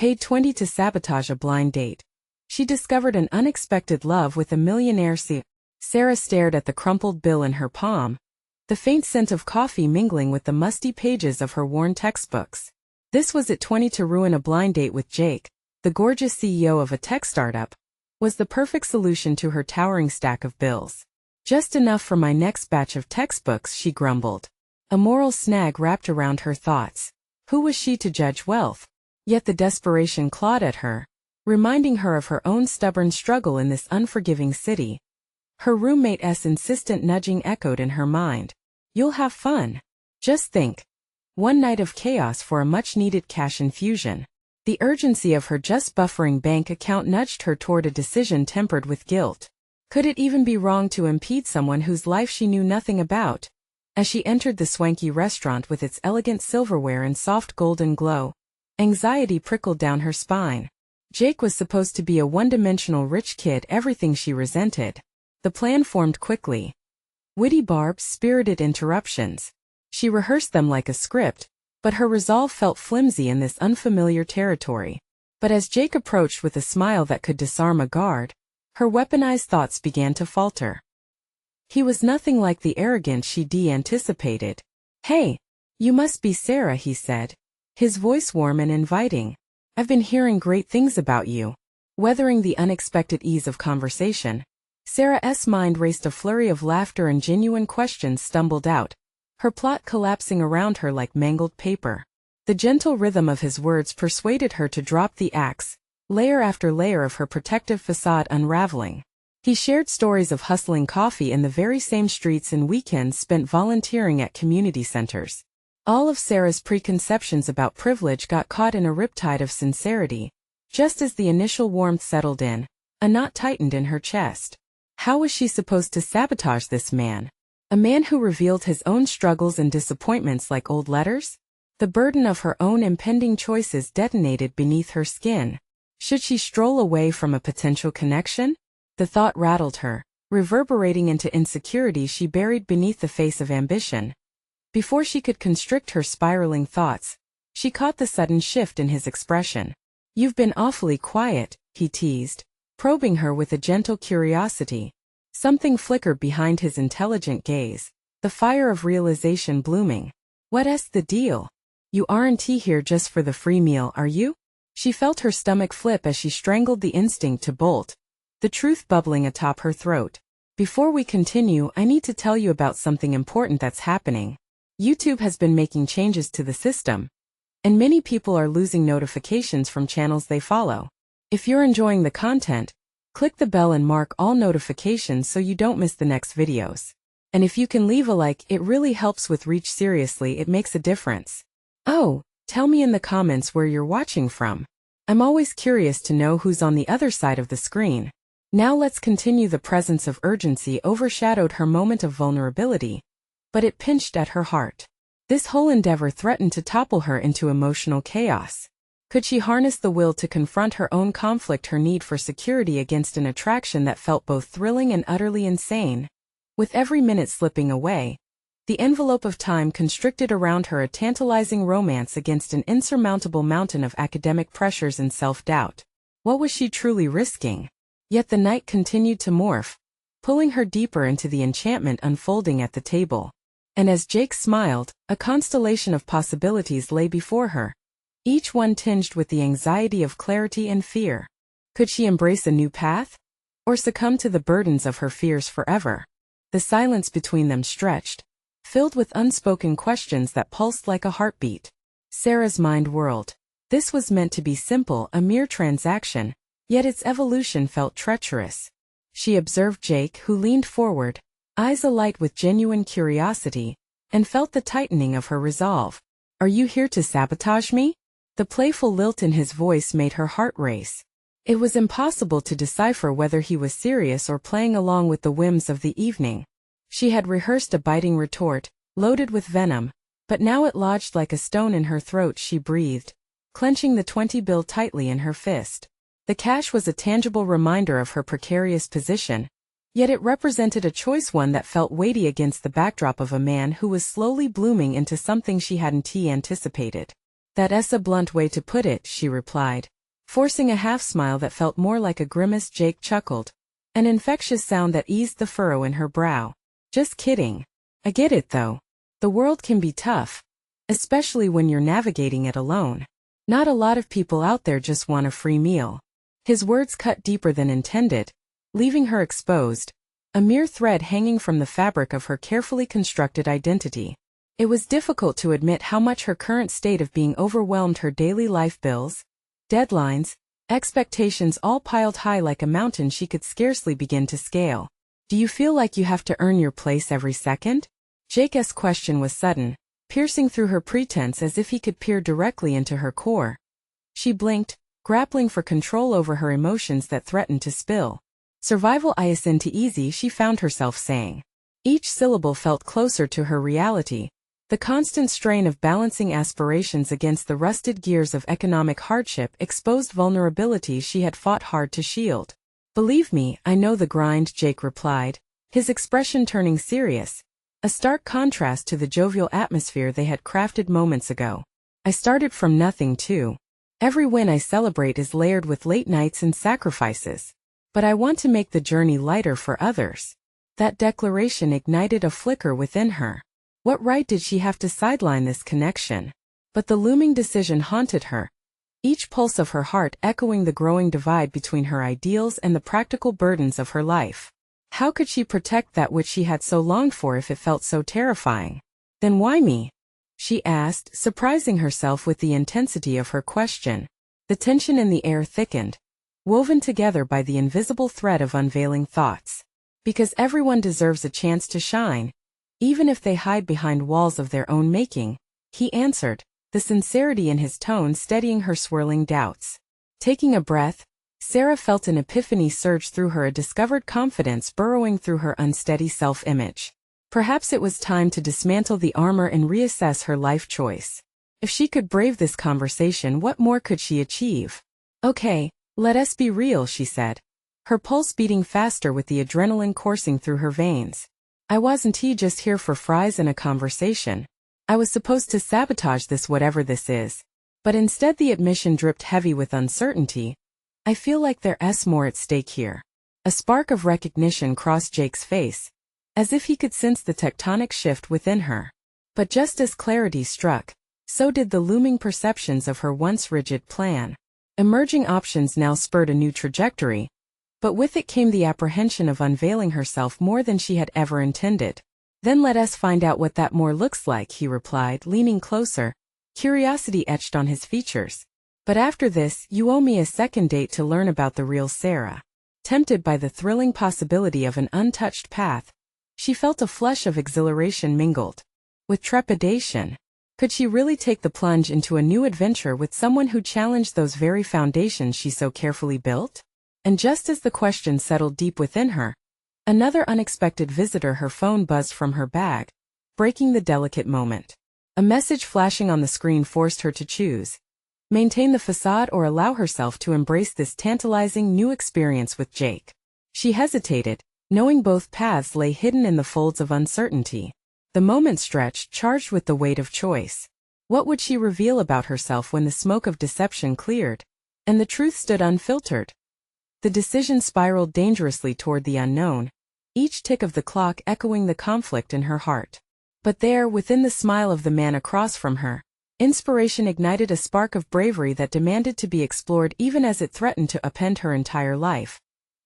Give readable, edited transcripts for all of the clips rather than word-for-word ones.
Paid 20 to sabotage a blind date. She discovered an unexpected love with a millionaire. Sarah stared at the crumpled bill in her palm, the faint scent of coffee mingling with the musty pages of her worn textbooks. This was at 20 to ruin a blind date with Jake, the gorgeous CEO of a tech startup, was the perfect solution to her towering stack of bills. Just enough for my next batch of textbooks, she grumbled. A moral snag wrapped around her thoughts. Who was she to judge wealth? Yet the desperation clawed at her, reminding her of her own stubborn struggle in this unforgiving city. Her roommate's insistent nudging echoed in her mind. You'll have fun. Just think. One night of chaos for a much-needed cash infusion. The urgency of her just buffering bank account nudged her toward a decision tempered with guilt. Could it even be wrong to impede someone whose life she knew nothing about? As she entered the swanky restaurant with its elegant silverware and soft golden glow, anxiety prickled down her spine. Jake was supposed to be a one-dimensional rich kid, everything she resented. The plan formed quickly. Witty barbs, spirited interruptions. She rehearsed them like a script, but her resolve felt flimsy in this unfamiliar territory. But as Jake approached with a smile that could disarm a guard, her weaponized thoughts began to falter. He was nothing like the arrogance she'd anticipated. Hey, you must be Sarah, he said, his voice warm and inviting. I've been hearing great things about you. Weathering the unexpected ease of conversation, Sarah's mind raced. A flurry of laughter and genuine questions stumbled out, her plot collapsing around her like mangled paper. The gentle rhythm of his words persuaded her to drop the axe, layer after layer of her protective facade unraveling. He shared stories of hustling coffee in the very same streets and weekends spent volunteering at community centers. All of Sarah's preconceptions about privilege got caught in a riptide of sincerity. Just as the initial warmth settled in, a knot tightened in her chest. How was she supposed to sabotage this man? A man who revealed his own struggles and disappointments like old letters? The burden of her own impending choices detonated beneath her skin. Should she stroll away from a potential connection? The thought rattled her, reverberating into insecurity she buried beneath the face of ambition. Before she could constrict her spiraling thoughts, she caught the sudden shift in his expression. You've been awfully quiet, he teased, probing her with a gentle curiosity. Something flickered behind his intelligent gaze, the fire of realization blooming. What's the deal? You aren't here just for the free meal, are you? She felt her stomach flip as she strangled the instinct to bolt, the truth bubbling atop her throat. Before we continue, I need to tell you about something important that's happening. YouTube has been making changes to the system, and many people are losing notifications from channels they follow. If you're enjoying the content, click the bell and mark all notifications so you don't miss the next videos. And if you can leave a like, it really helps with reach. Seriously, it makes a difference. Oh, tell me in the comments where you're watching from. I'm always curious to know who's on the other side of the screen. Now let's continue. The presence of urgency overshadowed her moment of vulnerability, but it pinched at her heart. This whole endeavor threatened to topple her into emotional chaos. Could she harness the will to confront her own conflict, her need for security against an attraction that felt both thrilling and utterly insane? With every minute slipping away, the envelope of time constricted around her, a tantalizing romance against an insurmountable mountain of academic pressures and self-doubt. What was she truly risking? Yet the night continued to morph, pulling her deeper into the enchantment unfolding at the table. And as Jake smiled, a constellation of possibilities lay before her, each one tinged with the anxiety of clarity and fear. Could she embrace a new path, or succumb to the burdens of her fears forever? The silence between them stretched, filled with unspoken questions that pulsed like a heartbeat. Sarah's mind whirled. This was meant to be simple, a mere transaction, yet its evolution felt treacherous. She observed Jake, who leaned forward, eyes alight with genuine curiosity, and felt the tightening of her resolve. Are you here to sabotage me? The playful lilt in his voice made her heart race. It was impossible to decipher whether he was serious or playing along with the whims of the evening. She had rehearsed a biting retort, loaded with venom, but now it lodged like a stone in her throat. She breathed, clenching the 20 bill tightly in her fist. The cash was a tangible reminder of her precarious position, yet it represented a choice, one that felt weighty against the backdrop of a man who was slowly blooming into something she hadn't anticipated. That's a blunt way to put it, she replied, forcing a half-smile that felt more like a grimace. Jake chuckled, an infectious sound that eased the furrow in her brow. Just kidding. I get it though. The world can be tough, especially when you're navigating it alone. Not a lot of people out there just want a free meal. His words cut deeper than intended, leaving her exposed, a mere thread hanging from the fabric of her carefully constructed identity. It was difficult to admit how much her current state of being overwhelmed her daily life bills, deadlines, expectations all piled high like a mountain she could scarcely begin to scale. Do you feel like you have to earn your place every second? Jake's question was sudden, piercing through her pretense as if he could peer directly into her core. She blinked, grappling for control over her emotions that threatened to spill. Survival isn't easy, she found herself saying. Each syllable felt closer to her reality, the constant strain of balancing aspirations against the rusted gears of economic hardship exposed vulnerabilities she had fought hard to shield. Believe me, I know the grind, Jake replied, his expression turning serious, a stark contrast to the jovial atmosphere they had crafted moments ago. I started from nothing too. Every win I celebrate is layered with late nights and sacrifices. But I want to make the journey lighter for others. That declaration ignited a flicker within her. What right did she have to sideline this connection? But the looming decision haunted her, each pulse of her heart echoing the growing divide between her ideals and the practical burdens of her life. How could she protect that which she had so longed for if it felt so terrifying? Then why me? She asked, surprising herself with the intensity of her question. The tension in the air thickened, woven together by the invisible thread of unveiling thoughts. Because everyone deserves a chance to shine, even if they hide behind walls of their own making, he answered, the sincerity in his tone steadying her swirling doubts. Taking a breath, Sarah felt an epiphany surge through her, a discovered confidence burrowing through her unsteady self-image. Perhaps it was time to dismantle the armor and reassess her life choice. If she could brave this conversation, what more could she achieve? Okay, let us be real, she said, her pulse beating faster with the adrenaline coursing through her veins. I wasn't just here for fries and a conversation. I was supposed to sabotage this, whatever this is. But instead the admission dripped heavy with uncertainty. I feel like there's more at stake here. A spark of recognition crossed Jake's face, as if he could sense the tectonic shift within her. But just as clarity struck, so did the looming perceptions of her once rigid plan. Emerging options now spurred a new trajectory, but with it came the apprehension of unveiling herself more than she had ever intended. Then let us find out what that more looks like, he replied, leaning closer, curiosity etched on his features. But after this, you owe me a second date to learn about the real Sarah. Tempted by the thrilling possibility of an untouched path, she felt a flush of exhilaration mingled with trepidation. Could she really take the plunge into a new adventure with someone who challenged those very foundations she so carefully built? And just as the question settled deep within her, another unexpected visitor, her phone buzzed from her bag, breaking the delicate moment. A message flashing on the screen forced her to choose: maintain the facade or allow herself to embrace this tantalizing new experience with Jake. She hesitated, knowing both paths lay hidden in the folds of uncertainty. The moment stretched, charged with the weight of choice. What would she reveal about herself when the smoke of deception cleared, and the truth stood unfiltered? The decision spiraled dangerously toward the unknown, each tick of the clock echoing the conflict in her heart. But there, within the smile of the man across from her, inspiration ignited a spark of bravery that demanded to be explored even as it threatened to upend her entire life.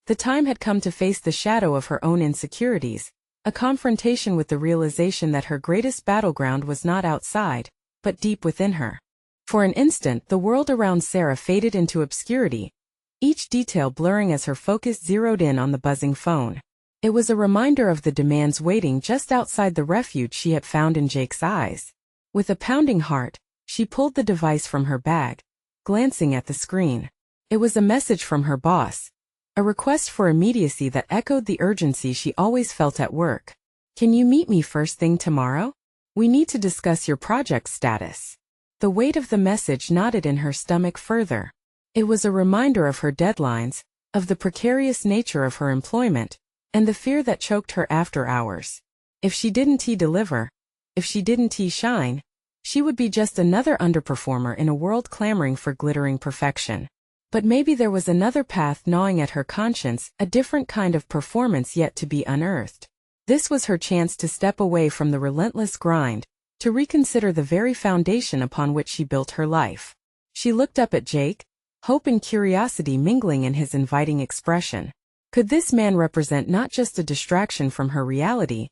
The time had come to face the shadow of her own insecurities, a confrontation with the realization that her greatest battleground was not outside, but deep within her. For an instant, the world around Sarah faded into obscurity, each detail blurring as her focus zeroed in on the buzzing phone. It was a reminder of the demands waiting just outside the refuge she had found in Jake's eyes. With a pounding heart, she pulled the device from her bag, glancing at the screen. It was a message from her boss, a request for immediacy that echoed the urgency she always felt at work. Can you meet me first thing tomorrow? We need to discuss your project status. The weight of the message knotted in her stomach further. It was a reminder of her deadlines, of the precarious nature of her employment, and the fear that choked her after hours. If she didn't deliver, if she didn't shine, She would be just another underperformer in a world clamoring for glittering perfection. But maybe there was another path gnawing at her conscience, a different kind of performance yet to be unearthed. This was her chance to step away from the relentless grind, to reconsider the very foundation upon which she built her life. She looked up at Jake, hope and curiosity mingling in his inviting expression. Could this man represent not just a distraction from her reality,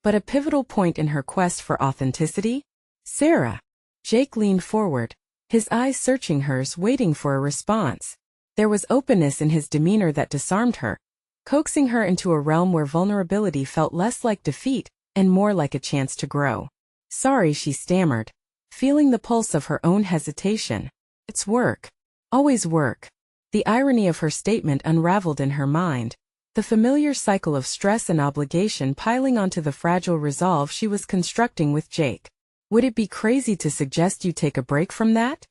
but a pivotal point in her quest for authenticity? Sarah. Jake leaned forward, his eyes searching hers, waiting for a response. There was openness in his demeanor that disarmed her, coaxing her into a realm where vulnerability felt less like defeat and more like a chance to grow. Sorry, she stammered, feeling the pulse of her own hesitation. It's work. Always work. The irony of her statement unraveled in her mind, the familiar cycle of stress and obligation piling onto the fragile resolve she was constructing with Jake. Would it be crazy to suggest you take a break from that?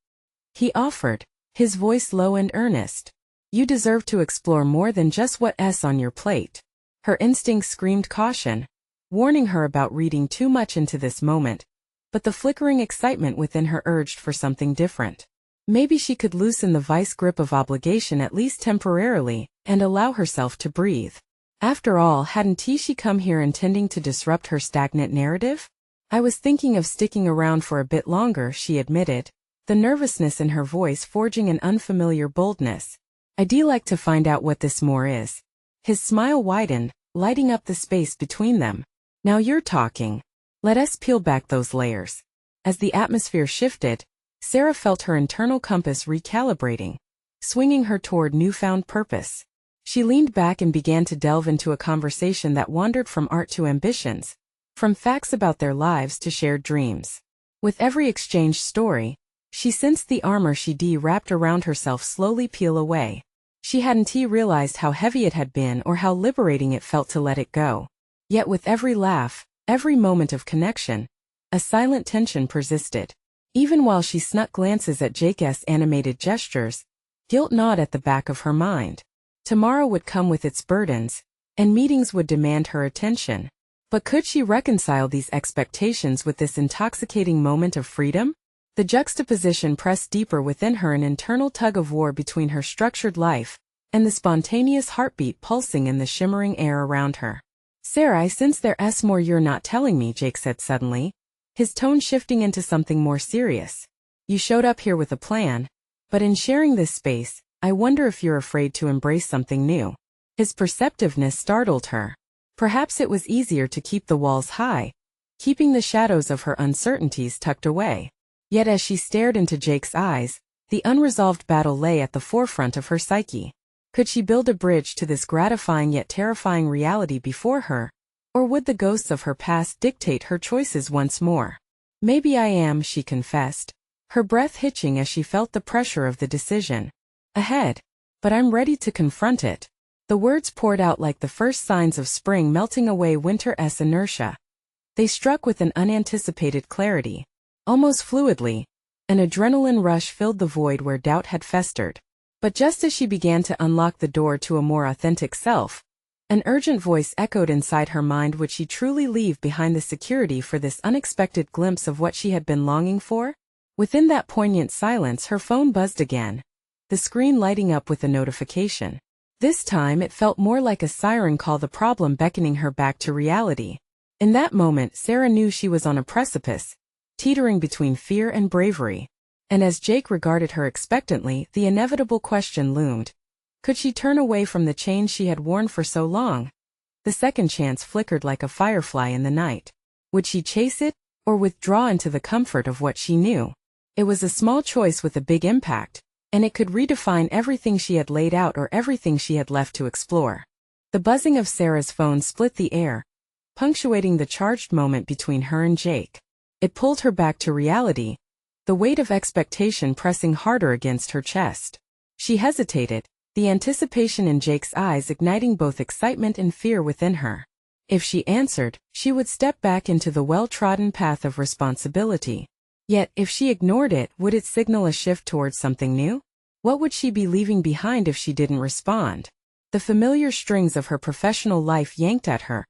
He offered, his voice low and earnest. You deserve to explore more than just what's on your plate. Her instincts screamed caution, warning her about reading too much into this moment, but the flickering excitement within her urged for something different. Maybe she could loosen the vice grip of obligation at least temporarily, and allow herself to breathe. After all, hadn't she come here intending to disrupt her stagnant narrative? I was thinking of sticking around for a bit longer, she admitted, the nervousness in her voice forging an unfamiliar boldness. I'd like to find out what this more is. His smile widened, lighting up the space between them. Now you're talking. Let us peel back those layers. As the atmosphere shifted, Sarah felt her internal compass recalibrating, swinging her toward newfound purpose. She leaned back and began to delve into a conversation that wandered from art to ambitions, from facts about their lives to shared dreams. With every exchanged story, she sensed the armor she'd wrapped around herself slowly peel away. She hadn't realized how heavy it had been or how liberating it felt to let it go. Yet with every laugh, every moment of connection, a silent tension persisted. Even while she snuck glances at Jake's animated gestures, guilt gnawed at the back of her mind. Tomorrow would come with its burdens, and meetings would demand her attention. But could she reconcile these expectations with this intoxicating moment of freedom? The juxtaposition pressed deeper within her, an internal tug-of-war between her structured life and the spontaneous heartbeat pulsing in the shimmering air around her. Sarah, I sense there's more you're not telling me, Jake said suddenly, his tone shifting into something more serious. You showed up here with a plan, but in sharing this space, I wonder if you're afraid to embrace something new. His perceptiveness startled her. Perhaps it was easier to keep the walls high, keeping the shadows of her uncertainties tucked away. Yet as she stared into Jake's eyes, the unresolved battle lay at the forefront of her psyche. Could she build a bridge to this gratifying yet terrifying reality before her? Or would the ghosts of her past dictate her choices once more? Maybe I am, she confessed, her breath hitching as she felt the pressure of the decision ahead. But I'm ready to confront it. The words poured out like the first signs of spring melting away winter's inertia. They struck with an unanticipated clarity. Almost fluidly, an adrenaline rush filled the void where doubt had festered. But just as she began to unlock the door to a more authentic self, an urgent voice echoed inside her mind. Would she truly leave behind the security for this unexpected glimpse of what she had been longing for? Within that poignant silence, her phone buzzed again, the screen lighting up with a notification. This time it felt more like a siren call, the problem beckoning her back to reality. In that moment, Sarah knew she was on a precipice, teetering between fear and bravery. And as Jake regarded her expectantly, the inevitable question loomed. Could she turn away from the chains she had worn for so long? The second chance flickered like a firefly in the night. Would she chase it, or withdraw into the comfort of what she knew? It was a small choice with a big impact, and it could redefine everything she had laid out or everything she had left to explore. The buzzing of Sarah's phone split the air, punctuating the charged moment between her and Jake. It pulled her back to reality, the weight of expectation pressing harder against her chest. She hesitated, the anticipation in Jake's eyes igniting both excitement and fear within her. If she answered, she would step back into the well-trodden path of responsibility. Yet, if she ignored it, would it signal a shift towards something new? What would she be leaving behind if she didn't respond? The familiar strings of her professional life yanked at her,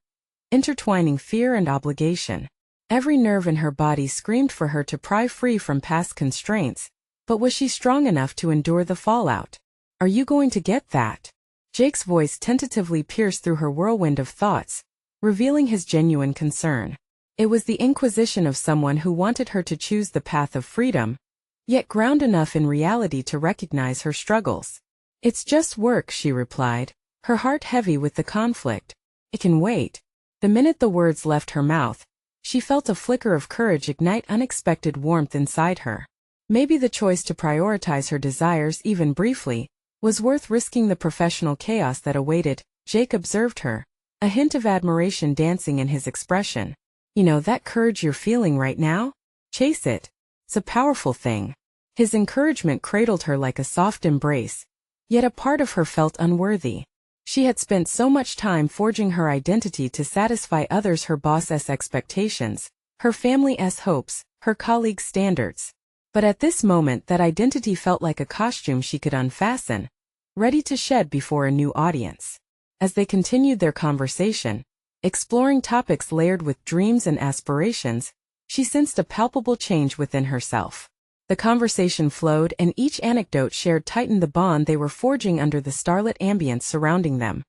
intertwining fear and obligation. Every nerve in her body screamed for her to pry free from past constraints, but was she strong enough to endure the fallout? Are you going to get that? Jake's voice tentatively pierced through her whirlwind of thoughts, revealing his genuine concern. It was the inquisition of someone who wanted her to choose the path of freedom, yet ground enough in reality to recognize her struggles. It's just work, she replied, her heart heavy with the conflict. It can wait. The minute the words left her mouth, she felt a flicker of courage ignite unexpected warmth inside her. Maybe the choice to prioritize her desires even briefly was worth risking the professional chaos that awaited. Jake observed her, a hint of admiration dancing in his expression. You know that courage you're feeling right now? Chase it. It's a powerful thing. His encouragement cradled her like a soft embrace, yet a part of her felt unworthy. She had spent so much time forging her identity to satisfy others, her boss's expectations, her family's hopes, her colleagues' standards. But at this moment that identity felt like a costume she could unfasten, ready to shed before a new audience. As they continued their conversation, exploring topics layered with dreams and aspirations, she sensed a palpable change within herself. The conversation flowed and each anecdote shared tightened the bond they were forging under the starlit ambience surrounding them.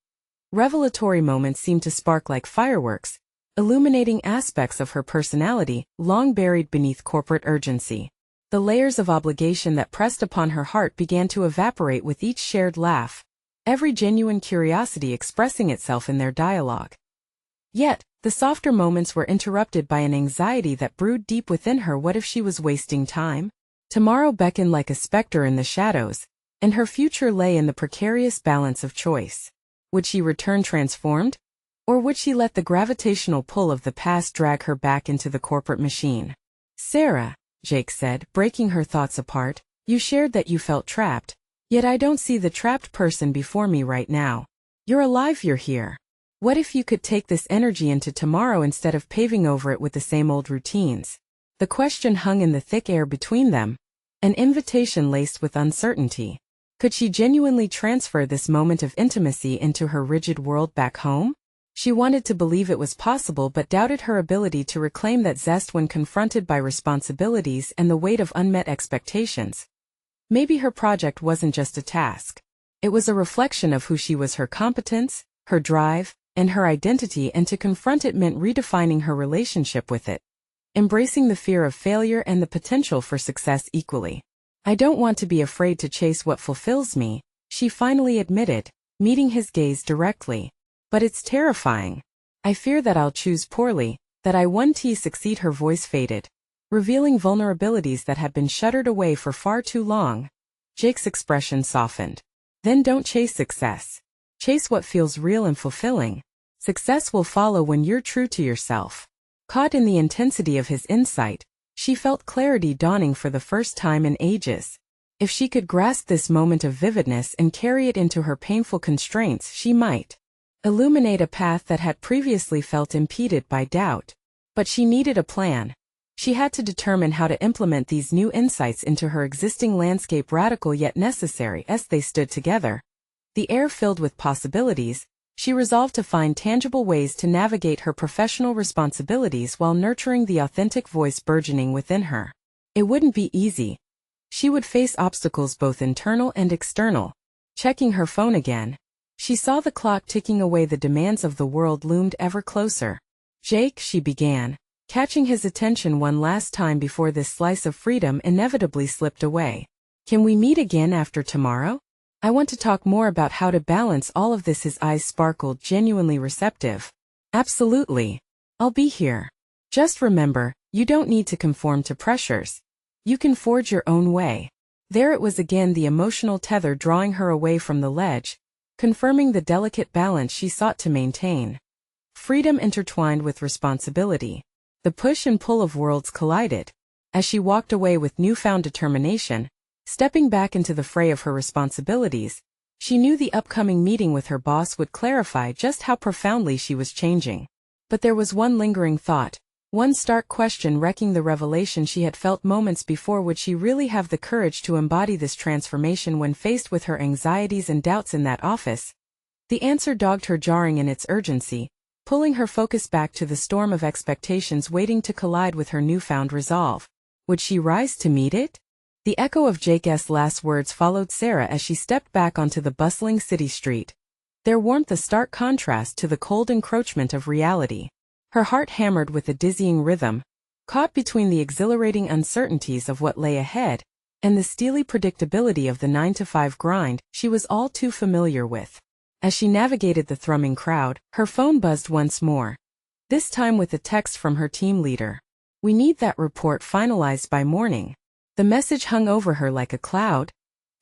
Revelatory moments seemed to spark like fireworks, illuminating aspects of her personality long buried beneath corporate urgency. The layers of obligation that pressed upon her heart began to evaporate with each shared laugh, every genuine curiosity expressing itself in their dialogue. Yet, the softer moments were interrupted by an anxiety that brewed deep within her. What if she was wasting time? Tomorrow beckoned like a specter in the shadows, and her future lay in the precarious balance of choice. Would she return transformed? Or would she let the gravitational pull of the past drag her back into the corporate machine? Sarah, Jake said, breaking her thoughts apart, you shared that you felt trapped, yet I don't see the trapped person before me right now. You're alive, you're here. What if you could take this energy into tomorrow instead of paving over it with the same old routines? The question hung in the thick air between them, an invitation laced with uncertainty. Could she genuinely transfer this moment of intimacy into her rigid world back home? She wanted to believe it was possible but doubted her ability to reclaim that zest when confronted by responsibilities and the weight of unmet expectations. Maybe her project wasn't just a task. It was a reflection of who she was, her competence, her drive, and her identity, and to confront it meant redefining her relationship with it, embracing the fear of failure and the potential for success equally. I don't want to be afraid to chase what fulfills me, she finally admitted, meeting his gaze directly. But it's terrifying. I fear that I'll choose poorly, that I won't succeed. Her voice faded, revealing vulnerabilities that had been shuttered away for far too long. Jake's expression softened. Then don't chase success. Chase what feels real and fulfilling. Success will follow when you're true to yourself. Caught in the intensity of his insight, she felt clarity dawning for the first time in ages. If she could grasp this moment of vividness and carry it into her painful constraints, she might illuminate a path that had previously felt impeded by doubt. But she needed a plan. She had to determine how to implement these new insights into her existing landscape, radical yet necessary. As they stood together, the air filled with possibilities, she resolved to find tangible ways to navigate her professional responsibilities while nurturing the authentic voice burgeoning within her. It wouldn't be easy. She would face obstacles both internal and external. Checking her phone again, she saw the clock ticking away. The demands of the world loomed ever closer. Jake, she began, catching his attention one last time before this slice of freedom inevitably slipped away. Can we meet again after tomorrow? I want to talk more about how to balance all of this. His eyes sparkled, genuinely receptive. Absolutely. I'll be here. Just remember, you don't need to conform to pressures. You can forge your own way. There it was again, the emotional tether drawing her away from the ledge, confirming the delicate balance she sought to maintain. Freedom intertwined with responsibility. The push and pull of worlds collided. As she walked away with newfound determination, stepping back into the fray of her responsibilities, she knew the upcoming meeting with her boss would clarify just how profoundly she was changing. But there was one lingering thought, one stark question wrecking the revelation she had felt moments before. Would she really have the courage to embody this transformation when faced with her anxieties and doubts in that office? The answer dogged her, jarring in its urgency, pulling her focus back to the storm of expectations waiting to collide with her newfound resolve. Would she rise to meet it? The echo of Jake's last words followed Sarah as she stepped back onto the bustling city street, their warmth a stark contrast to the cold encroachment of reality. Her heart hammered with a dizzying rhythm, caught between the exhilarating uncertainties of what lay ahead and the steely predictability of the 9-to-5 grind she was all too familiar with. As she navigated the thrumming crowd, her phone buzzed once more, this time with a text from her team leader. "We need that report finalized by morning." The message hung over her like a cloud,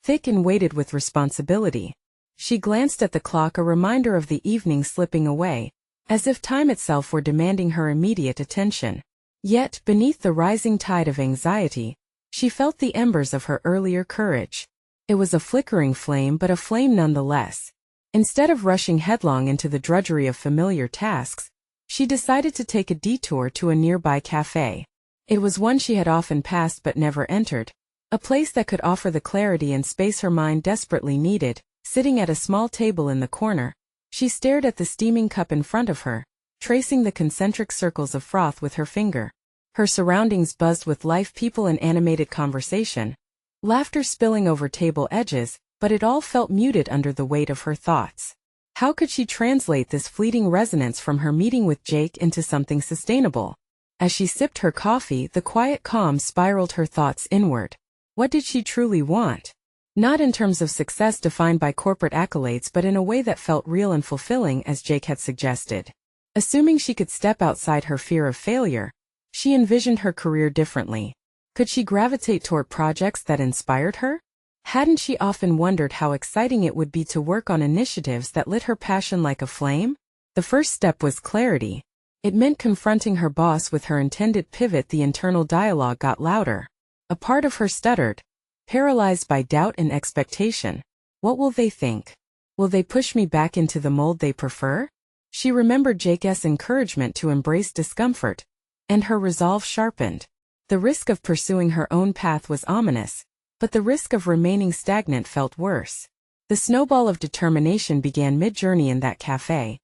thick and weighted with responsibility. She glanced at the clock, a reminder of the evening slipping away, as if time itself were demanding her immediate attention. Yet, beneath the rising tide of anxiety, she felt the embers of her earlier courage. It was a flickering flame, but a flame nonetheless. Instead of rushing headlong into the drudgery of familiar tasks, she decided to take a detour to a nearby cafe. It was one she had often passed but never entered, a place that could offer the clarity and space her mind desperately needed. Sitting at a small table in the corner, she stared at the steaming cup in front of her, tracing the concentric circles of froth with her finger. Her surroundings buzzed with life, people and animated conversation, laughter spilling over table edges, but it all felt muted under the weight of her thoughts. How could she translate this fleeting resonance from her meeting with Jake into something sustainable? As she sipped her coffee, the quiet calm spiraled her thoughts inward. What did she truly want? Not in terms of success defined by corporate accolades, but in a way that felt real and fulfilling, as Jake had suggested. Assuming she could step outside her fear of failure, she envisioned her career differently. Could she gravitate toward projects that inspired her? Hadn't she often wondered how exciting it would be to work on initiatives that lit her passion like a flame? The first step was clarity. It meant confronting her boss with her intended pivot. The internal dialogue got louder. A part of her stuttered, paralyzed by doubt and expectation. What will they think? Will they push me back into the mold they prefer? She remembered Jake's encouragement to embrace discomfort, and her resolve sharpened. The risk of pursuing her own path was ominous, but the risk of remaining stagnant felt worse. The snowball of determination began mid-journey in that cafe,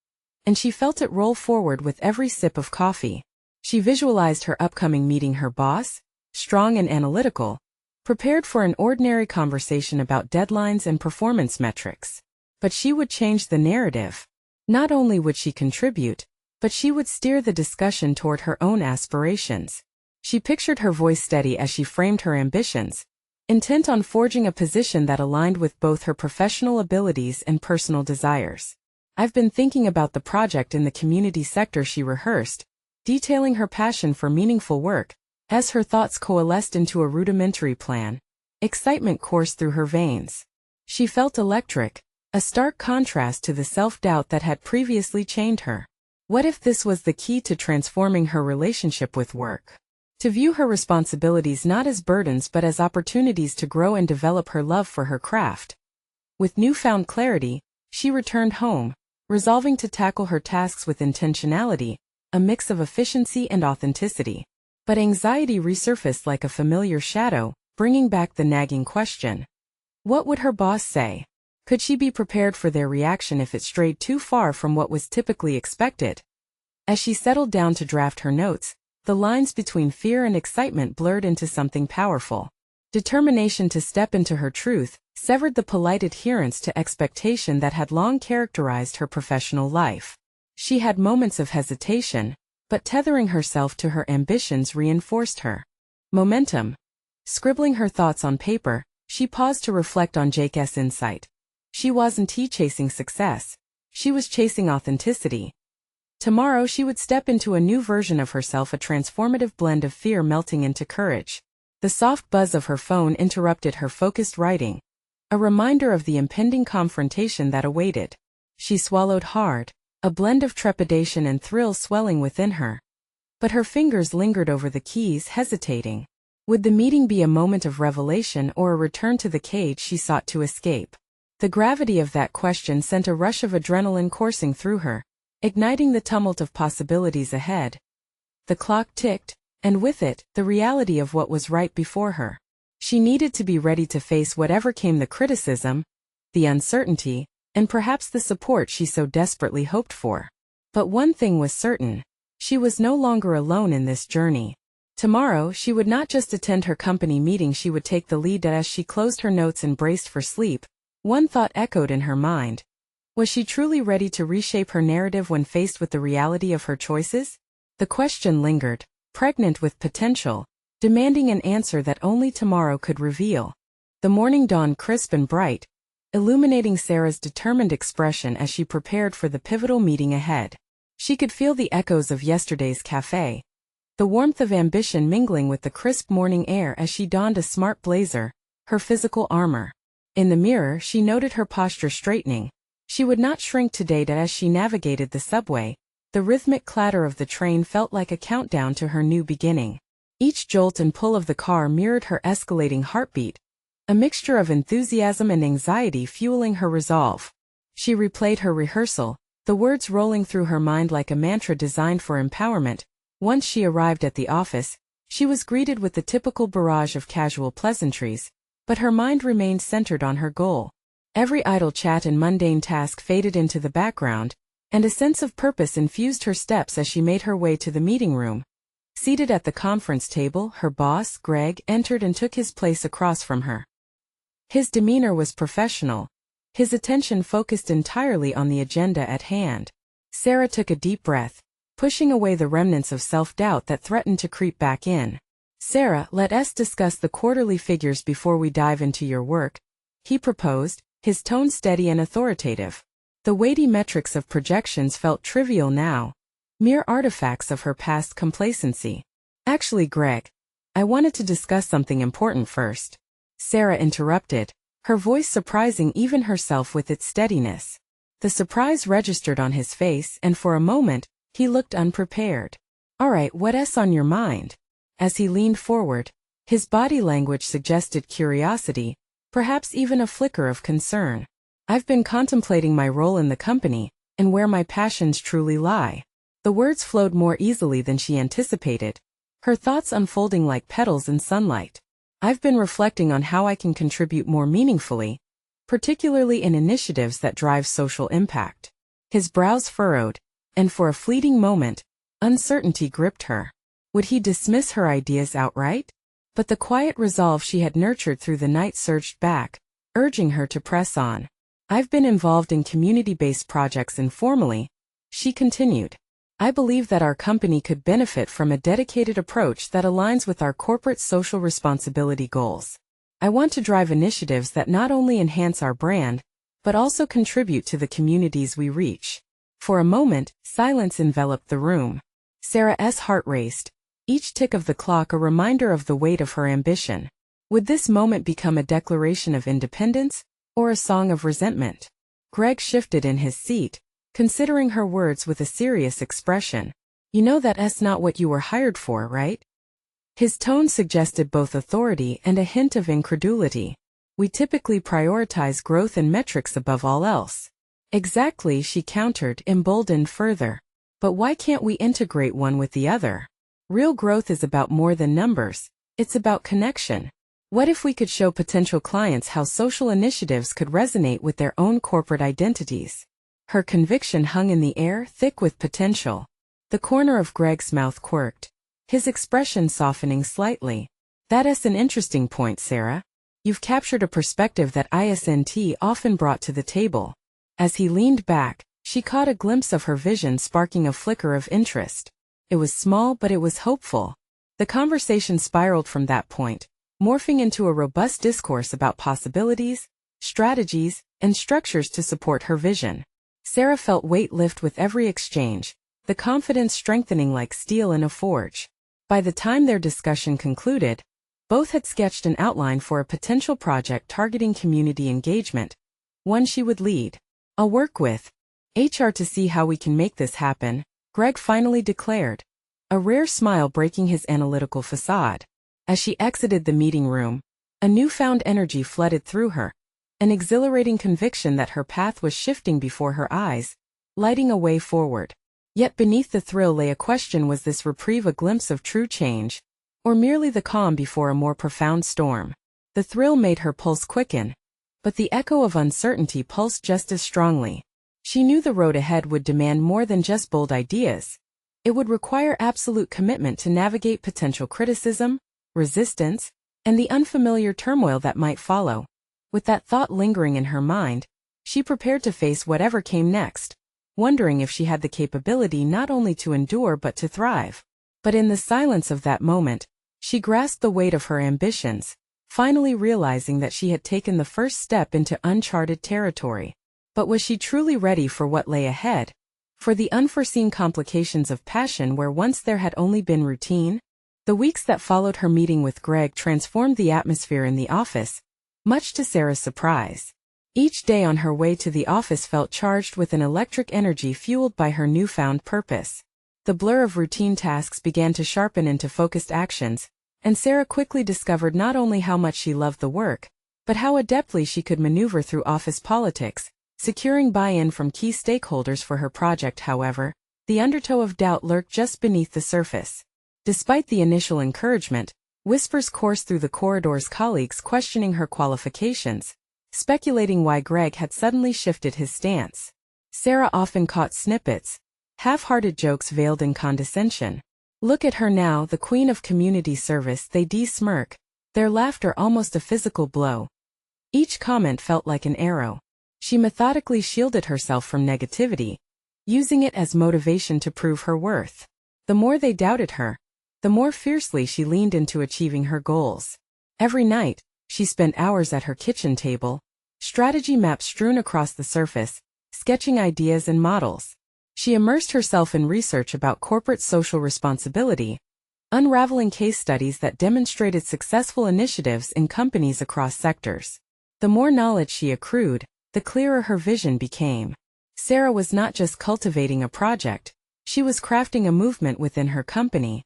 and she felt it roll forward with every sip of coffee. She visualized her upcoming meeting her boss, strong and analytical, prepared for an ordinary conversation about deadlines and performance metrics. But she would change the narrative. Not only would she contribute, but she would steer the discussion toward her own aspirations. She pictured her voice steady as she framed her ambitions, intent on forging a position that aligned with both her professional abilities and personal desires. "I've been thinking about the project in the community sector," she rehearsed, detailing her passion for meaningful work. As her thoughts coalesced into a rudimentary plan, excitement coursed through her veins. She felt electric, a stark contrast to the self-doubt that had previously chained her. What if this was the key to transforming her relationship with work? To view her responsibilities not as burdens but as opportunities to grow and develop her love for her craft. With newfound clarity, she returned home, resolving to tackle her tasks with intentionality, a mix of efficiency and authenticity. But anxiety resurfaced like a familiar shadow, bringing back the nagging question. What would her boss say? Could she be prepared for their reaction if it strayed too far from what was typically expected? As she settled down to draft her notes, the lines between fear and excitement blurred into something powerful. Determination to step into her truth severed the polite adherence to expectation that had long characterized her professional life. She had moments of hesitation, but tethering herself to her ambitions reinforced her momentum. Scribbling her thoughts on paper, she paused to reflect on Jake's insight. She wasn't chasing success. She was chasing authenticity. Tomorrow she would step into a new version of herself, a transformative blend of fear melting into courage. The soft buzz of her phone interrupted her focused writing, a reminder of the impending confrontation that awaited. She swallowed hard, a blend of trepidation and thrill swelling within her. But her fingers lingered over the keys, hesitating. Would the meeting be a moment of revelation or a return to the cage she sought to escape? The gravity of that question sent a rush of adrenaline coursing through her, igniting the tumult of possibilities ahead. The clock ticked, and with it, the reality of what was right before her. She needed to be ready to face whatever came, the criticism, the uncertainty, and perhaps the support she so desperately hoped for. But one thing was certain. She was no longer alone in this journey. Tomorrow, she would not just attend her company meeting, she would take the lead. As she closed her notes and braced for sleep, one thought echoed in her mind. Was she truly ready to reshape her narrative when faced with the reality of her choices? The question lingered, pregnant with potential, demanding an answer that only tomorrow could reveal. The morning dawned crisp and bright, illuminating Sarah's determined expression as she prepared for the pivotal meeting ahead. She could feel the echoes of yesterday's cafe, the warmth of ambition mingling with the crisp morning air as she donned a smart blazer, her physical armor. In the mirror, she noted her posture straightening. She would not shrink today. As she navigated the subway, the rhythmic clatter of the train felt like a countdown to her new beginning. Each jolt and pull of the car mirrored her escalating heartbeat, a mixture of enthusiasm and anxiety fueling her resolve. She replayed her rehearsal, the words rolling through her mind like a mantra designed for empowerment. Once she arrived at the office, she was greeted with the typical barrage of casual pleasantries, but her mind remained centered on her goal. Every idle chat and mundane task faded into the background, and a sense of purpose infused her steps as she made her way to the meeting room. Seated at the conference table, her boss, Greg, entered and took his place across from her. His demeanor was professional, his attention focused entirely on the agenda at hand. Sarah took a deep breath, pushing away the remnants of self-doubt that threatened to creep back in. "Sarah, let us discuss the quarterly figures before we dive into your work," he proposed, his tone steady and authoritative. The weighty metrics of projections felt trivial now, mere artifacts of her past complacency. "Actually, Greg, I wanted to discuss something important first," Sarah interrupted, her voice surprising even herself with its steadiness. The surprise registered on his face, and for a moment, he looked unprepared. "All right, what's on your mind?" As he leaned forward, his body language suggested curiosity, perhaps even a flicker of concern. "I've been contemplating my role in the company, and where my passions truly lie." The words flowed more easily than she anticipated, her thoughts unfolding like petals in sunlight. "I've been reflecting on how I can contribute more meaningfully, particularly in initiatives that drive social impact." His brows furrowed, and for a fleeting moment, uncertainty gripped her. Would he dismiss her ideas outright? But the quiet resolve she had nurtured through the night surged back, urging her to press on. "I've been involved in community-based projects informally," she continued. "I believe that our company could benefit from a dedicated approach that aligns with our corporate social responsibility goals. I want to drive initiatives that not only enhance our brand, but also contribute to the communities we reach." For a moment, silence enveloped the room. Sarah's heart raced, each tick of the clock a reminder of the weight of her ambition. Would this moment become a declaration of independence, or a song of resentment? Greg shifted in his seat, considering her words with a serious expression. "You know that's not what you were hired for, right?" His tone suggested both authority and a hint of incredulity. "We typically prioritize growth and metrics above all else." "Exactly," she countered, emboldened further. "But why can't we integrate one with the other? Real growth is about more than numbers. It's about connection. What if we could show potential clients how social initiatives could resonate with their own corporate identities?" Her conviction hung in the air, thick with potential. The corner of Greg's mouth quirked, his expression softening slightly. "That's an interesting point, Sarah. You've captured a perspective that ISNT often brought to the table." As he leaned back, she caught a glimpse of her vision, sparking a flicker of interest. It was small, but it was hopeful. The conversation spiraled from that point, morphing into a robust discourse about possibilities, strategies, and structures to support her vision. Sarah felt weight lift with every exchange, the confidence strengthening like steel in a forge. By the time their discussion concluded, both had sketched an outline for a potential project targeting community engagement, one she would lead. "I'll work with HR to see how we can make this happen," Greg finally declared, a rare smile breaking his analytical facade. As she exited the meeting room, a newfound energy flooded through her, an exhilarating conviction that her path was shifting before her eyes, lighting a way forward. Yet beneath the thrill lay a question: was this reprieve a glimpse of true change, or merely the calm before a more profound storm? The thrill made her pulse quicken, but the echo of uncertainty pulsed just as strongly. She knew the road ahead would demand more than just bold ideas. It would require absolute commitment to navigate potential criticism, resistance, and the unfamiliar turmoil that might follow. With that thought lingering in her mind, she prepared to face whatever came next, wondering if she had the capability not only to endure but to thrive. But in the silence of that moment, she grasped the weight of her ambitions, finally realizing that she had taken the first step into uncharted territory. But was she truly ready for what lay ahead? For the unforeseen complications of passion where once there had only been routine? The weeks that followed her meeting with Greg transformed the atmosphere in the office, much to Sarah's surprise. Each day on her way to the office felt charged with an electric energy fueled by her newfound purpose. The blur of routine tasks began to sharpen into focused actions, and Sarah quickly discovered not only how much she loved the work, but how adeptly she could maneuver through office politics, securing buy-in from key stakeholders for her project. However, the undertow of doubt lurked just beneath the surface. Despite the initial encouragement, whispers coursed through the corridors, colleagues questioning her qualifications, speculating why Greg had suddenly shifted his stance. Sarah often caught snippets, half-hearted jokes veiled in condescension. "Look at her now, the queen of community service," they'd smirk, their laughter almost a physical blow. Each comment felt like an arrow. She methodically shielded herself from negativity, using it as motivation to prove her worth. The more they doubted her, the more fiercely she leaned into achieving her goals. Every night, she spent hours at her kitchen table, strategy maps strewn across the surface, sketching ideas and models. She immersed herself in research about corporate social responsibility, unraveling case studies that demonstrated successful initiatives in companies across sectors. The more knowledge she accrued, the clearer her vision became. Sarah was not just cultivating a project, she was crafting a movement within her company.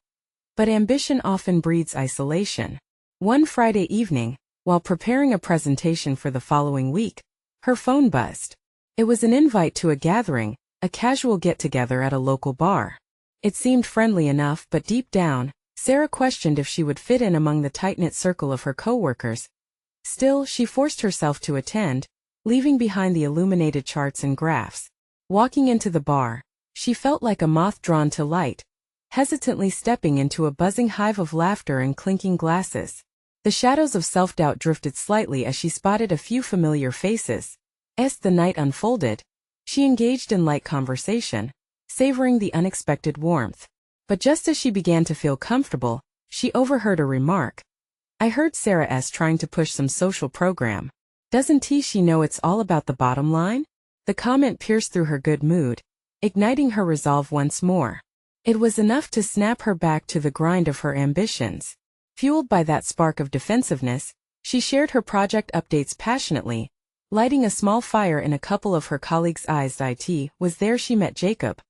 But ambition often breeds isolation. One Friday evening, while preparing a presentation for the following week, her phone buzzed. It was an invite to a gathering, a casual get-together at a local bar. It seemed friendly enough, but deep down, Sarah questioned if she would fit in among the tight-knit circle of her coworkers. Still, she forced herself to attend, leaving behind the illuminated charts and graphs. Walking into the bar, she felt like a moth drawn to light, hesitantly stepping into a buzzing hive of laughter and clinking glasses. The shadows of self-doubt drifted slightly as she spotted a few familiar faces. As the night unfolded, she engaged in light conversation, savoring the unexpected warmth. But just as she began to feel comfortable, she overheard a remark. "I heard Sarah's trying to push some social program. Doesn't she know it's all about the bottom line?" The comment pierced through her good mood, igniting her resolve once more. It was enough to snap her back to the grind of her ambitions. Fueled by that spark of defensiveness, she shared her project updates passionately, lighting a small fire in a couple of her colleagues' eyes. It was there she met Jacob,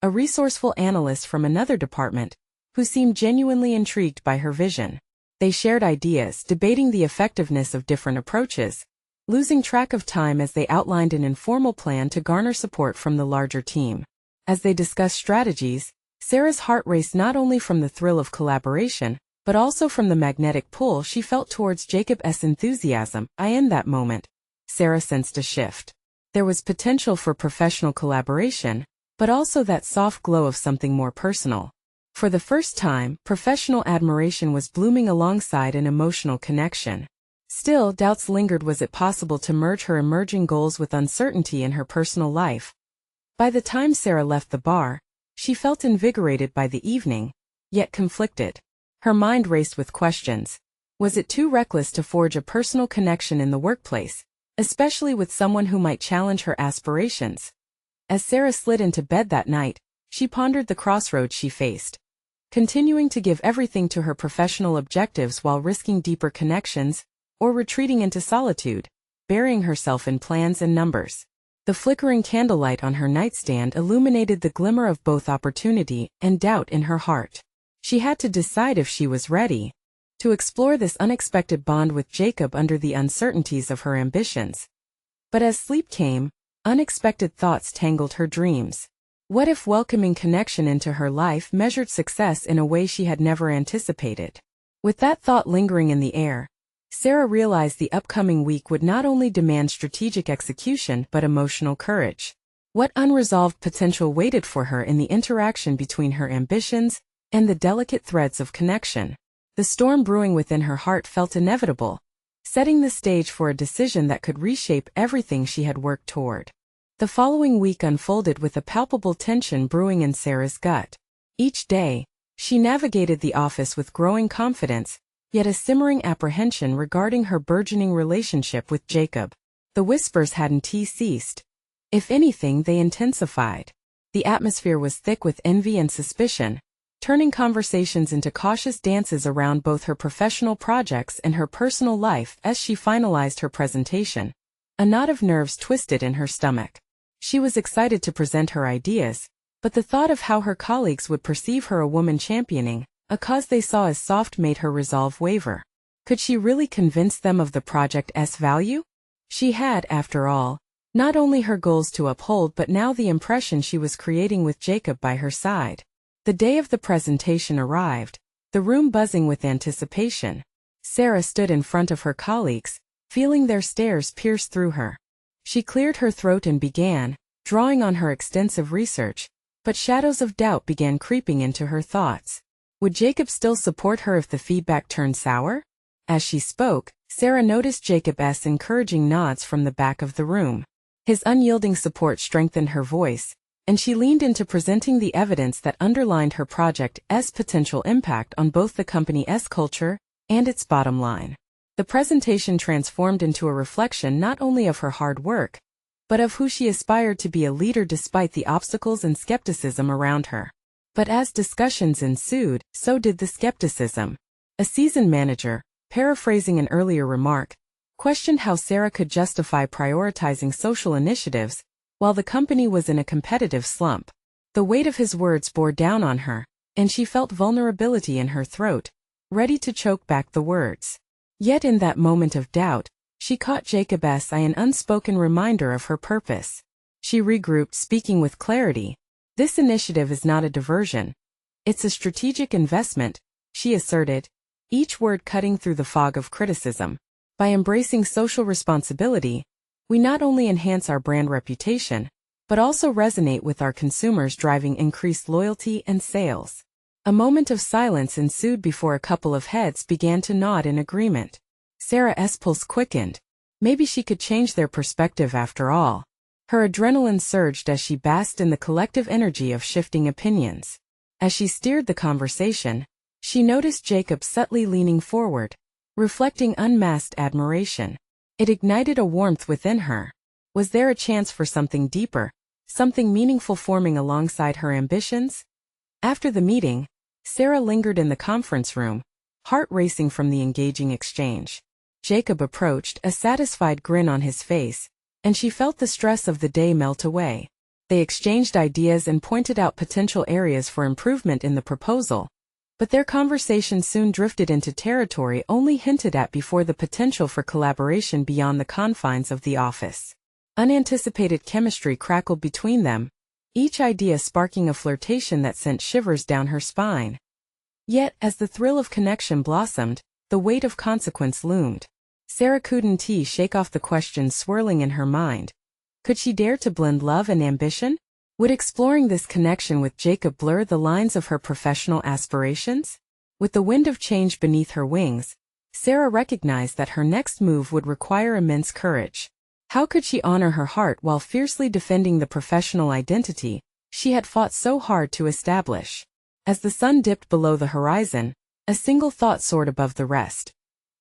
a resourceful analyst from another department, who seemed genuinely intrigued by her vision. They shared ideas, debating the effectiveness of different approaches, losing track of time as they outlined an informal plan to garner support from the larger team. As they discussed strategies, Sarah's heart raced not only from the thrill of collaboration, but also from the magnetic pull she felt towards Jacob's enthusiasm. In that moment, Sarah sensed a shift. There was potential for professional collaboration, but also that soft glow of something more personal. For the first time, professional admiration was blooming alongside an emotional connection. Still, doubts lingered. Was it possible to merge her emerging goals with uncertainty in her personal life? By the time Sarah left the bar, she felt invigorated by the evening, yet conflicted. Her mind raced with questions. Was it too reckless to forge a personal connection in the workplace, especially with someone who might challenge her aspirations? As Sarah slid into bed that night, she pondered the crossroads she faced. Continuing to give everything to her professional objectives while risking deeper connections, or retreating into solitude, burying herself in plans and numbers. The flickering candlelight on her nightstand illuminated the glimmer of both opportunity and doubt in her heart. She had to decide if she was ready to explore this unexpected bond with Jacob under the uncertainties of her ambitions. But as sleep came, unexpected thoughts tangled her dreams. What if welcoming connection into her life measured success in a way she had never anticipated? With that thought lingering in the air, Sarah realized the upcoming week would not only demand strategic execution but emotional courage. What unresolved potential waited for her in the interaction between her ambitions and the delicate threads of connection? The storm brewing within her heart felt inevitable, setting the stage for a decision that could reshape everything she had worked toward. The following week unfolded with a palpable tension brewing in Sarah's gut. Each day, she navigated the office with growing confidence, yet a simmering apprehension regarding her burgeoning relationship with Jacob. The whispers hadn't ceased. If anything, they intensified. The atmosphere was thick with envy and suspicion, turning conversations into cautious dances around both her professional projects and her personal life as she finalized her presentation. A knot of nerves twisted in her stomach. She was excited to present her ideas, but the thought of how her colleagues would perceive her a woman championing a cause they saw as soft made her resolve waver. Could she really convince them of the project's value? She had, after all, not only her goals to uphold but now the impression she was creating with Jacob by her side. The day of the presentation arrived, the room buzzing with anticipation. Sarah stood in front of her colleagues, feeling their stares pierce through her. She cleared her throat and began, drawing on her extensive research, but shadows of doubt began creeping into her thoughts. Would Jacob still support her if the feedback turned sour? As she spoke, Sarah noticed Jacob's encouraging nods from the back of the room. His unyielding support strengthened her voice, and she leaned into presenting the evidence that underlined her project's potential impact on both the company's culture and its bottom line. The presentation transformed into a reflection not only of her hard work, but of who she aspired to be, a leader despite the obstacles and skepticism around her. But as discussions ensued, so did the skepticism. A seasoned manager, paraphrasing an earlier remark, questioned how Sarah could justify prioritizing social initiatives while the company was in a competitive slump. The weight of his words bore down on her, and she felt vulnerability in her throat, ready to choke back the words. Yet in that moment of doubt, she caught Jacob's eye, an unspoken reminder of her purpose. She regrouped, speaking with clarity. This initiative is not a diversion. It's a strategic investment, she asserted, each word cutting through the fog of criticism. By embracing social responsibility, we not only enhance our brand reputation, but also resonate with our consumers, driving increased loyalty and sales. A moment of silence ensued before a couple of heads began to nod in agreement. Sarah's pulse quickened. Maybe she could change their perspective after all. Her adrenaline surged as she basked in the collective energy of shifting opinions. As she steered the conversation, she noticed Jacob subtly leaning forward, reflecting unmasked admiration. It ignited a warmth within her. Was there a chance for something deeper, something meaningful forming alongside her ambitions? After the meeting, Sarah lingered in the conference room, heart racing from the engaging exchange. Jacob approached, a satisfied grin on his face, and she felt the stress of the day melt away. They exchanged ideas and pointed out potential areas for improvement in the proposal. But their conversation soon drifted into territory only hinted at before, the potential for collaboration beyond the confines of the office. Unanticipated chemistry crackled between them, each idea sparking a flirtation that sent shivers down her spine. Yet, as the thrill of connection blossomed, the weight of consequence loomed. Sarah couldn't shake off the questions swirling in her mind. Could she dare to blend love and ambition? Would exploring this connection with Jacob blur the lines of her professional aspirations? With the wind of change beneath her wings, Sarah recognized that her next move would require immense courage. How could she honor her heart while fiercely defending the professional identity she had fought so hard to establish? As the sun dipped below the horizon, a single thought soared above the rest.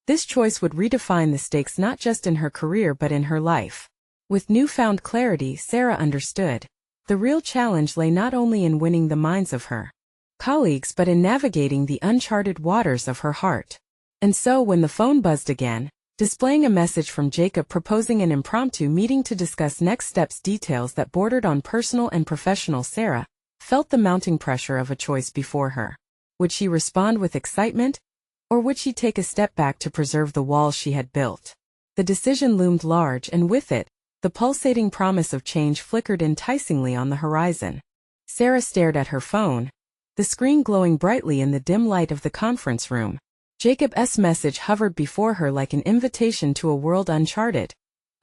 This choice would redefine the stakes not just in her career but in her life. With newfound clarity, Sarah understood. The real challenge lay not only in winning the minds of her colleagues but in navigating the uncharted waters of her heart. And so when the phone buzzed again, displaying a message from Jacob proposing an impromptu meeting to discuss next steps, details that bordered on personal and professional, Sarah felt the mounting pressure of a choice before her. Would she respond with excitement, or would she take a step back to preserve the walls she had built? The decision loomed large, and with it, the pulsating promise of change flickered enticingly on the horizon. Sarah stared at her phone, the screen glowing brightly in the dim light of the conference room. Jacob's message hovered before her like an invitation to a world uncharted,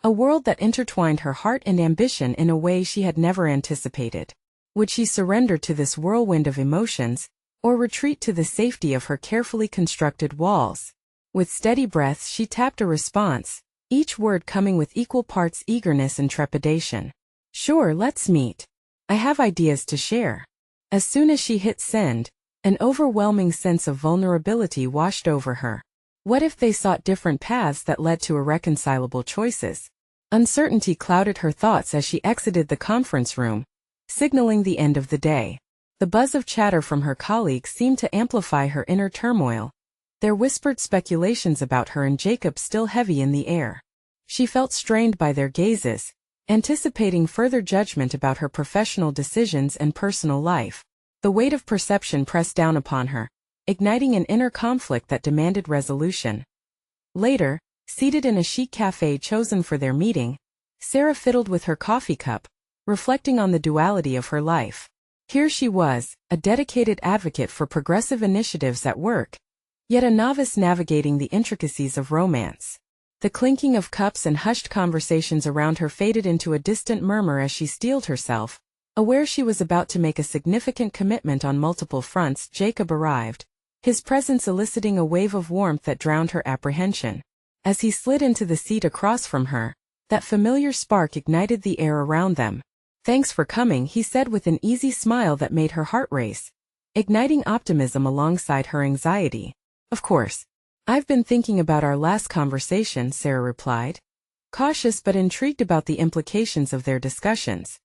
A world that intertwined her heart and ambition in a way she had never anticipated. Would she surrender to this whirlwind of emotions, or retreat to the safety of her carefully constructed walls? With steady breaths she tapped a response, each word coming with equal parts eagerness and trepidation. Sure, let's meet. I have ideas to share. As soon as she hit send, an overwhelming sense of vulnerability washed over her. What if they sought different paths that led to irreconcilable choices? Uncertainty clouded her thoughts as she exited the conference room, signaling the end of the day. The buzz of chatter from her colleagues seemed to amplify her inner turmoil, their whispered speculations about her and Jacob still heavy in the air. She felt strained by their gazes, anticipating further judgment about her professional decisions and personal life. The weight of perception pressed down upon her, igniting an inner conflict that demanded resolution. Later, seated in a chic cafe chosen for their meeting, Sarah fiddled with her coffee cup, reflecting on the duality of her life. Here she was, a dedicated advocate for progressive initiatives at work, yet a novice navigating the intricacies of romance. The clinking of cups and hushed conversations around her faded into a distant murmur as she steeled herself, aware she was about to make a significant commitment on multiple fronts. Jacob arrived, his presence eliciting a wave of warmth that drowned her apprehension. As he slid into the seat across from her, that familiar spark ignited the air around them. Thanks for coming, he said with an easy smile that made her heart race, igniting optimism alongside her anxiety. Of course. I've been thinking about our last conversation, Sarah replied, cautious but intrigued about the implications of their discussions.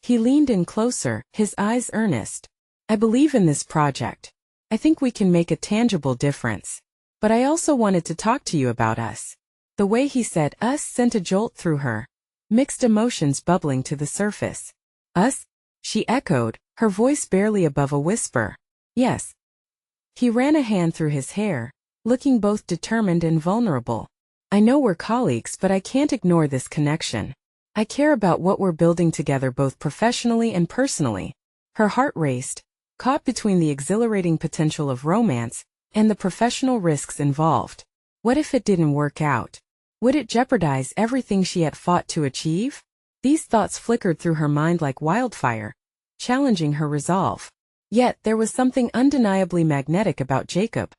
He leaned in closer, his eyes earnest. I believe in this project. I think we can make a tangible difference. But I also wanted to talk to you about us. The way he said us sent a jolt through her, mixed emotions bubbling to the surface. Us? She echoed, her voice barely above a whisper. Yes. He ran a hand through his hair, looking both determined and vulnerable. I know we're colleagues, but I can't ignore this connection. I care about what we're building together both professionally and personally. Her heart raced, caught between the exhilarating potential of romance and the professional risks involved. What if it didn't work out? Would it jeopardize everything she had fought to achieve? These thoughts flickered through her mind like wildfire, challenging her resolve. Yet there was something undeniably magnetic about Jacob,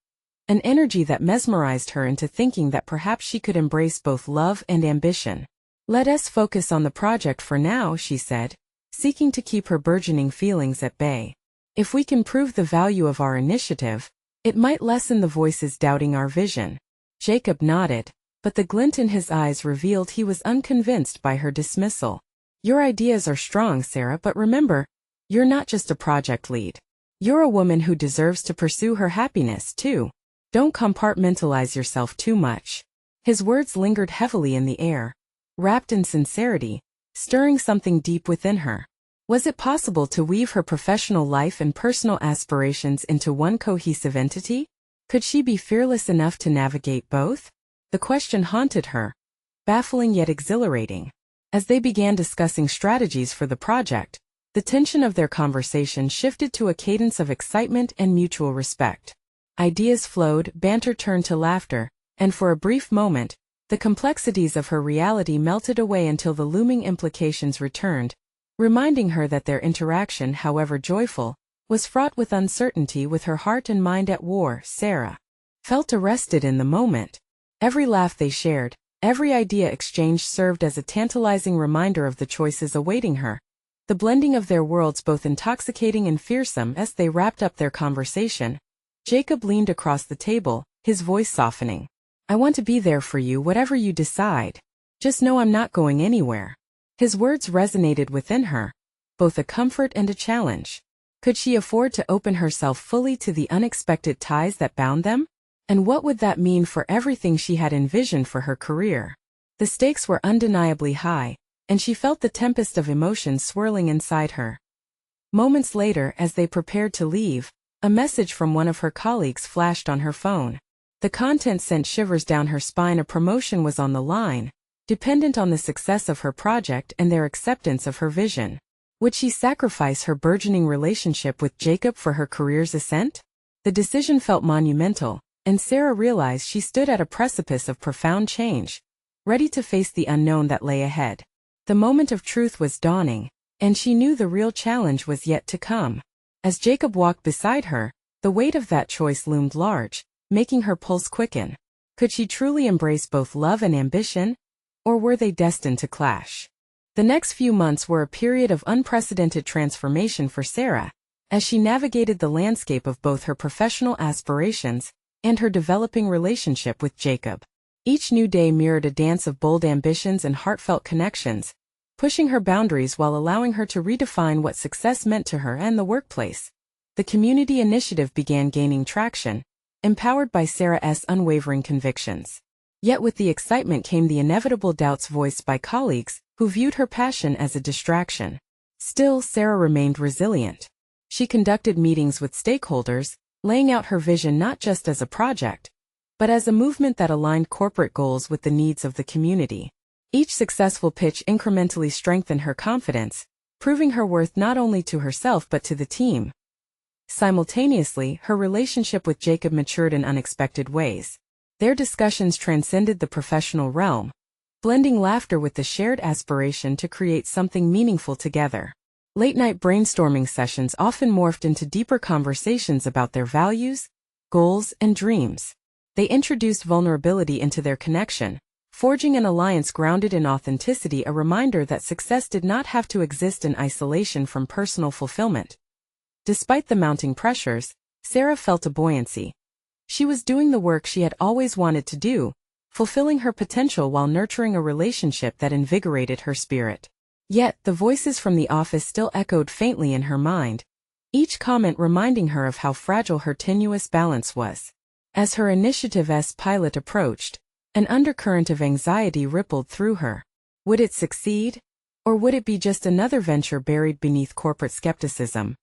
an energy that mesmerized her into thinking that perhaps she could embrace both love and ambition. Let us focus on the project for now, she said, seeking to keep her burgeoning feelings at bay. If we can prove the value of our initiative, it might lessen the voices doubting our vision. Jacob nodded, but the glint in his eyes revealed he was unconvinced by her dismissal. Your ideas are strong, Sarah, but remember, you're not just a project lead. You're a woman who deserves to pursue her happiness, too. Don't compartmentalize yourself too much. His words lingered heavily in the air, wrapped in sincerity, stirring something deep within her. Was it possible to weave her professional life and personal aspirations into one cohesive entity? Could she be fearless enough to navigate both? The question haunted her, baffling yet exhilarating. As they began discussing strategies for the project, the tension of their conversation shifted to a cadence of excitement and mutual respect. Ideas flowed, banter turned to laughter, and for a brief moment, the complexities of her reality melted away until the looming implications returned, reminding her that their interaction, however joyful, was fraught with uncertainty. With her heart and mind at war, Sarah felt arrested in the moment. Every laugh they shared, every idea exchanged served as a tantalizing reminder of the choices awaiting her. The blending of their worlds both intoxicating and fearsome. As they wrapped up their conversation, Jacob leaned across the table, his voice softening. I want to be there for you whatever you decide. Just know I'm not going anywhere. His words resonated within her, both a comfort and a challenge. Could she afford to open herself fully to the unexpected ties that bound them? And what would that mean for everything she had envisioned for her career? The stakes were undeniably high, and she felt the tempest of emotions swirling inside her. Moments later, as they prepared to leave, a message from one of her colleagues flashed on her phone. The content sent shivers down her spine. A promotion was on the line, dependent on the success of her project and their acceptance of her vision. Would she sacrifice her burgeoning relationship with Jacob for her career's ascent? The decision felt monumental, and Sarah realized she stood at a precipice of profound change. ready to face the unknown that lay ahead. The moment of truth was dawning, and she knew the real challenge was yet to come. As Jacob walked beside her, the weight of that choice loomed large, making her pulse quicken. Could she truly embrace both love and ambition? Or were they destined to clash? The next few months were a period of unprecedented transformation for Sarah, as she navigated the landscape of both her professional aspirations and her developing relationship with Jacob. Each new day mirrored a dance of bold ambitions and heartfelt connections, pushing her boundaries while allowing her to redefine what success meant to her and the workplace. The community initiative began gaining traction, empowered by Sarah's unwavering convictions. Yet with the excitement came the inevitable doubts voiced by colleagues, who viewed her passion as a distraction. Still, Sarah remained resilient. She conducted meetings with stakeholders, laying out her vision not just as a project, but as a movement that aligned corporate goals with the needs of the community. Each successful pitch incrementally strengthened her confidence, proving her worth not only to herself but to the team. Simultaneously, her relationship with Jacob matured in unexpected ways. Their discussions transcended the professional realm, blending laughter with the shared aspiration to create something meaningful together. Late-night brainstorming sessions often morphed into deeper conversations about their values, goals, and dreams. They introduced vulnerability into their connection, forging an alliance grounded in authenticity, a reminder that success did not have to exist in isolation from personal fulfillment. Despite the mounting pressures, Sarah felt a buoyancy. She was doing the work she had always wanted to do, fulfilling her potential while nurturing a relationship that invigorated her spirit. Yet, the voices from the office still echoed faintly in her mind, each comment reminding her of how fragile her tenuous balance was. As her initiative's pilot approached, an undercurrent of anxiety rippled through her. Would it succeed? Or would it be just another venture buried beneath corporate skepticism?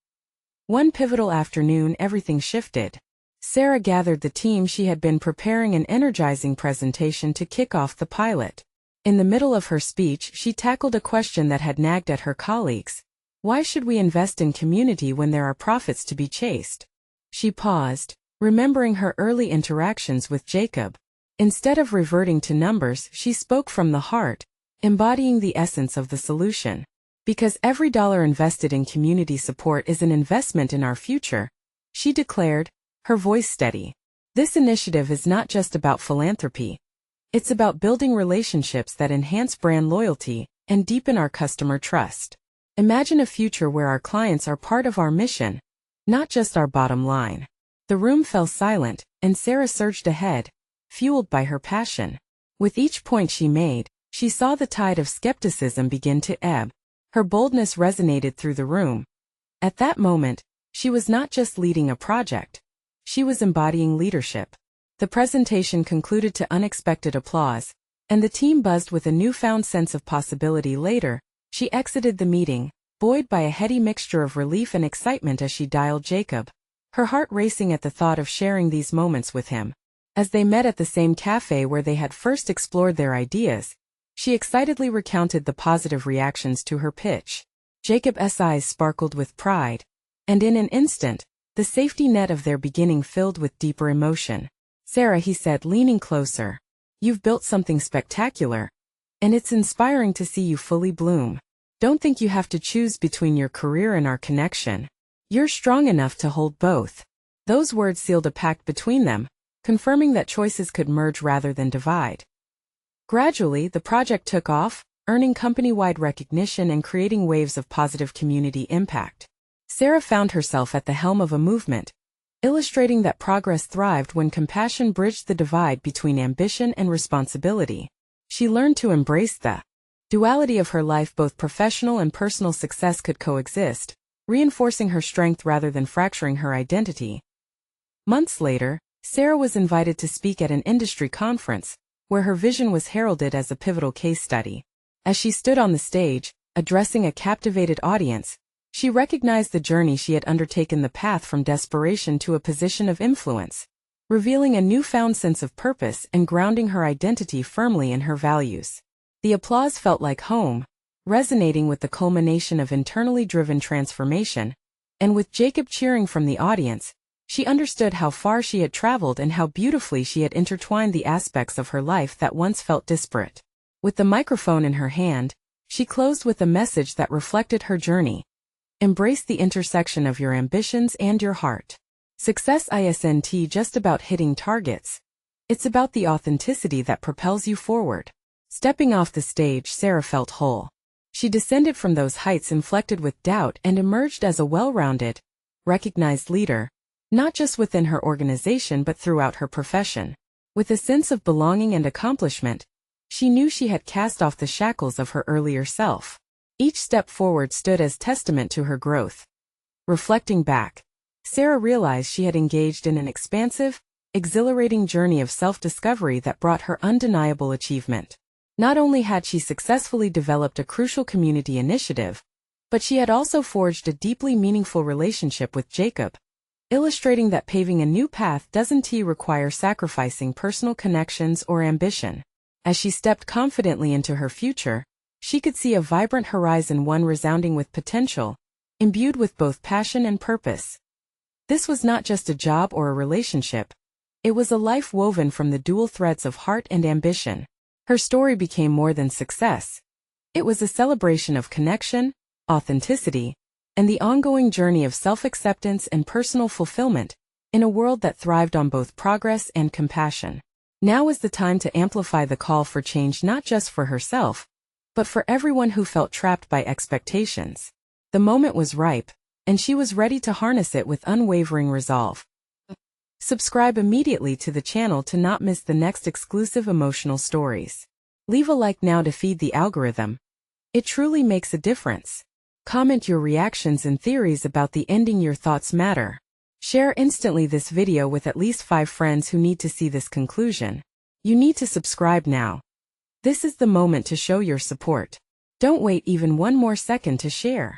One pivotal afternoon, everything shifted. Sarah gathered the team. She had been preparing an energizing presentation to kick off the pilot. In the middle of her speech, she tackled a question that had nagged at her colleagues. Why should we invest in community when there are profits to be chased? She paused, remembering her early interactions with Jacob. Instead of reverting to numbers, she spoke from the heart, embodying the essence of the solution. Because every dollar invested in community support is an investment in our future, she declared, her voice steady. This initiative is not just about philanthropy. It's about building relationships that enhance brand loyalty and deepen our customer trust. Imagine a future where our clients are part of our mission, not just our bottom line. The room fell silent, and Sarah surged ahead, fueled by her passion. With each point she made, she saw the tide of skepticism begin to ebb. Her boldness resonated through the room. At that moment, she was not just leading a project. She was embodying leadership. The presentation concluded to unexpected applause, and the team buzzed with a newfound sense of possibility. Later, she exited the meeting, buoyed by a heady mixture of relief and excitement as she dialed Jacob, her heart racing at the thought of sharing these moments with him. As they met at the same cafe where they had first explored their ideas, she excitedly recounted the positive reactions to her pitch. Jacob's eyes sparkled with pride, and in an instant, the safety net of their beginning filled with deeper emotion. Sarah, he said, leaning closer, you've built something spectacular, and it's inspiring to see you fully bloom. Don't think you have to choose between your career and our connection. You're strong enough to hold both. Those words sealed a pact between them, confirming that choices could merge rather than divide. Gradually, the project took off, earning company-wide recognition and creating waves of positive community impact. Sarah found herself at the helm of a movement, illustrating that progress thrived when compassion bridged the divide between ambition and responsibility. She learned to embrace the duality of her life. Both professional and personal success could coexist, reinforcing her strength rather than fracturing her identity. Months later, Sarah was invited to speak at an industry conference, where her vision was heralded as a pivotal case study. As she stood on the stage, addressing a captivated audience, she recognized the journey she had undertaken, the path from desperation to a position of influence, revealing a newfound sense of purpose and grounding her identity firmly in her values. The applause felt like home, resonating with the culmination of internally driven transformation, and with Jacob cheering from the audience, she understood how far she had traveled and how beautifully she had intertwined the aspects of her life that once felt disparate. With the microphone in her hand, she closed with a message that reflected her journey. Embrace the intersection of your ambitions and your heart. Success isn't just about hitting targets. It's about the authenticity that propels you forward. Stepping off the stage, Sarah felt whole. She descended from those heights inflected with doubt and emerged as a well-rounded, recognized leader, not just within her organization but throughout her profession. With a sense of belonging and accomplishment, she knew she had cast off the shackles of her earlier self. Each step forward stood as testament to her growth. Reflecting back, Sarah realized she had engaged in an expansive, exhilarating journey of self-discovery that brought her undeniable achievement. Not only had she successfully developed a crucial community initiative, but she had also forged a deeply meaningful relationship with Jacob, illustrating that paving a new path doesn't require sacrificing personal connections or ambition. As she stepped confidently into her future, she could see a vibrant horizon, one resounding with potential, imbued with both passion and purpose. This was not just a job or a relationship. It was a life woven from the dual threads of heart and ambition. Her story became more than success. It was a celebration of connection, authenticity, and the ongoing journey of self-acceptance and personal fulfillment, in a world that thrived on both progress and compassion. Now was the time to amplify the call for change, not just for herself, but for everyone who felt trapped by expectations. The moment was ripe, and she was ready to harness it with unwavering resolve. Subscribe immediately to the channel to not miss the next exclusive emotional stories. Leave a like now to feed the algorithm. It truly makes a difference. Comment your reactions and theories about the ending. Your thoughts matter. Share instantly this video with at least 5 friends who need to see this conclusion. You need to subscribe now. This is the moment to show your support. Don't wait even one more second to share.